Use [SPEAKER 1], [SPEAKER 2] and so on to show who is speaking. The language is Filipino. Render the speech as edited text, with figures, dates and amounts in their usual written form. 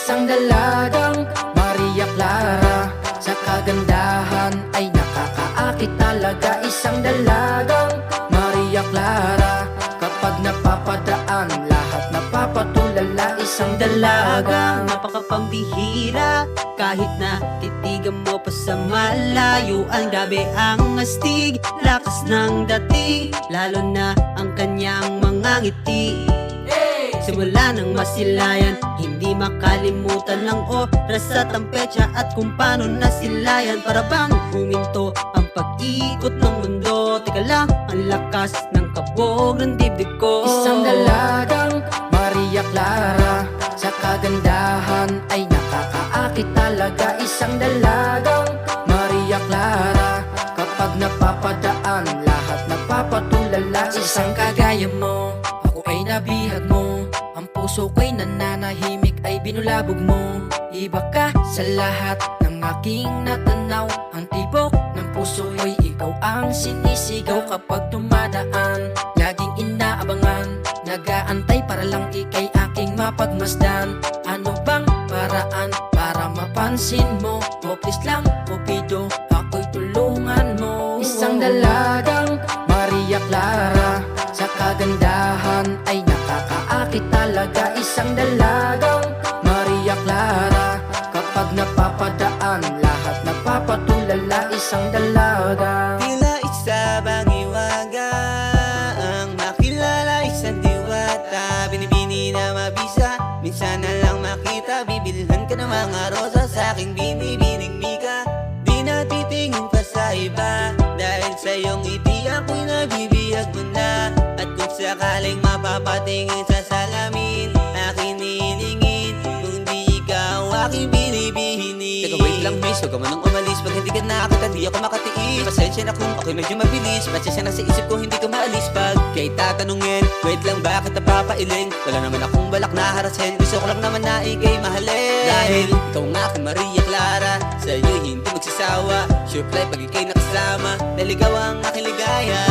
[SPEAKER 1] Isang dalagang Maria Clara, sa kagandahan ay nakakaakit talaga. Isang dalagang Maria Clara, kapag napapadaan lahat napapatulala. Isang dalagang
[SPEAKER 2] napakapambihira, kahit na titigan mo pa sa malayuan. Grabe ang astig, lakas ng dating, lalo na ang kanyang mga ngiti. Simula ng masilayan, hindi makalimutan ng oras at ang petsa at kung paano nasilayan. Para bang huminto ang pag-ikot ng mundo. Teka lang, ang lakas ng kabog ng dibdib ko.
[SPEAKER 1] Isang dalagang Maria Clara, sa kagandahan ay nakakaakit talaga. Isang dalagang Maria Clara, kapag napapadaan lahat napapatulala. Isang kagaya mo, ako ay nabihag mo, ang puso ko'y nananahimik ay binulabog mo. Iba ka sa lahat ng aking natanaw, ang tibok ng puso ko'y ikaw ang sinisigaw. Kapag dumadaan, laging inaabangan, nag-aantay para lang ika'y aking mapagmasdan. Ano bang paraan para mapansin mo? O please lang, Cupido, ako'y tulungan mo. Isang dalagang Maria Clara, sa kagandahan ay nakakaakit talaga. Isang dalagang Maria Clara, kapag napapadaan lahat napapatulala. Isang dalaga,
[SPEAKER 2] tila isa bang iwaga ang makilala, isang diwata. Binibini na mabisa, minsan na lang makita. Bibilhan ka ng mga rosa, sa aking binibining mika. Di na titingin pa sa iba, dahil sa iyong ngiti ako'y nabibihag mo na. At kung sakaling mapapatingin sa salamin, aking nilingin, kung di ikaw aking binibihini.
[SPEAKER 3] Teka wait lang miss, huwag ka manang umalis. Pag hindi ka nakakita, di ako makatiis. Pasensya na kung ako'y medyo mabilis, pasensya na sa isip ko, hindi ka maalis. Pag kay tatanungin, wait lang bakit napapailing? Wala naman akong balak na harasin, gusto ko lang naman na ika'y mahalin. Dahil ikaw nga kay Maria Clara, sa'yo hindi magsasawa. Sure play pag ika'y nakasama, dahil ikaw ang aking ligaya.